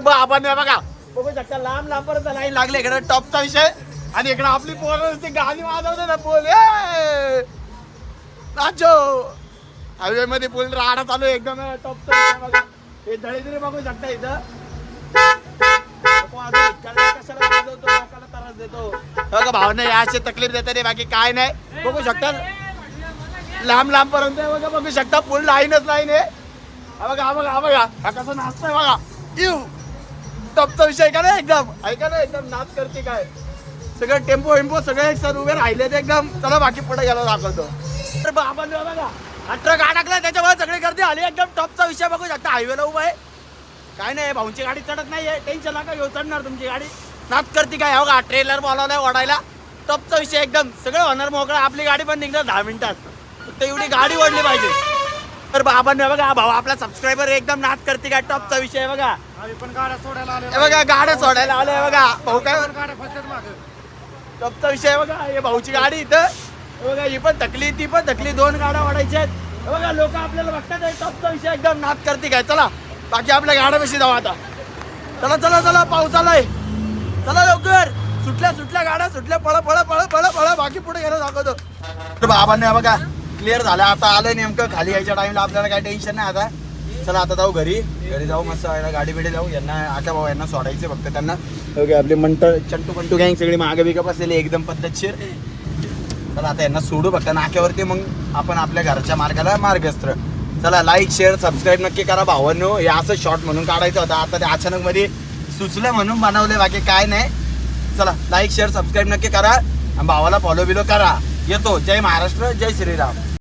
आपण बघा बघू शकता लांब लांबपर्यंत लाईन लागली. इकडे टॉपचा विषय आणि इकडे आपली पोरं ती गाणी वाजवते ना पोल नाचो. हायवे मध्ये पूल राडा चालू आहे एकदम टॉपचा विषय बघा. हे दळीतरी बघू शकता इथं कशाला वाजवतो लोकांना त्रास देतो बघा. भावना असे तकलीफ देतात रे बाकी काय नाही. बघू शकता लांब लांब पर्यंत बघा. बघू शकता पूल लाईनच लाईन आहे. हा बघा हा बघा हा बघा हा कसं नाचतोय बघा. टॉपचा विषय का नाही एकदम ऐका ना एकदम नाच करते काय. सगळं टेम्पो वेम्पो सगळे सर उभे राहिले ते एकदम. चला बाकी पुढे गेलो दाखवतो. तर आपण बघा हा ट्रक अडकला त्याच्यामुळे सगळी गर्दी आली एकदम. टॉपचा विषय बघू शकता. हायवेला उभा आहे काय नाही. भाऊंची गाडी चढत नाहीये टेन्शन नका घेऊ. चढणार तुमची गाडी नाच करते काय. हो का ट्रेलर बोलावलाय ओढायला. टॉपचा विषय एकदम सगळं होणार मोकळा. आपली गाडी पण निघणार 10 मिनिटात. फक्त एवढी गाडी ओढली पाहिजे. तर बाबांनी बघा भाऊ आपला सबस्क्रायबर एकदम नाच करते काय. टॉपचा विषय बघा. पण गाड्या सोडायला आले बघा गाड्या सोडायला आले बघा. भाऊ काय गाड्या फसतात मागे. टॉपचा विषय बघा. हे भाऊची गाडी इथं बघा. ही पण थकली ती पण थकली. 2 गाड्या वाढायच्या आहेत बघा. लोक आपल्याला बघतात. टॉपचा विषय एकदम नाच करते काय. चला बाकी आपल्या गाड्यापाशी जाऊ आता. चला चला चला पाऊस आलाय. चला लवकर. सुटल्या सुटल्या गाड्या सुटल्या. पळ पळ पळ पळ पळ बाकी पुढे गेलं दाखवतो. तर बाबांनी बघा क्लिअर झालं. आता आलं नेमकं खाली यायच्या टाइमला. आपल्याला काही टेन्शन नाही आता. चला आता जाऊ घरी जाऊ मस्त गाडी बिडी जाऊ. यांना आका भाऊ यांना सोडायचे फक्त त्यांना. ओके आपली चंटू पंटू गँग सगळी मागे बिगप असलेली एकदम पद्धतशीर. चला आता यांना सोडू फक्त नाक्यावरती. मग आपण आपल्या घरच्या मार्गाला मार्गस्त्र. चला लाईक शेअर सबस्क्राईब नक्की करा भावांनो. हे असं शॉर्ट म्हणून काढायचं होतं. आता ते अचानक मध्ये सुचलं म्हणून बनवले बाकी काय नाही. चला लाईक शेअर सबस्क्राईब नक्की करा. भावाला फॉलो बिलो करा. येतो. जय महाराष्ट्र जय श्रीराम.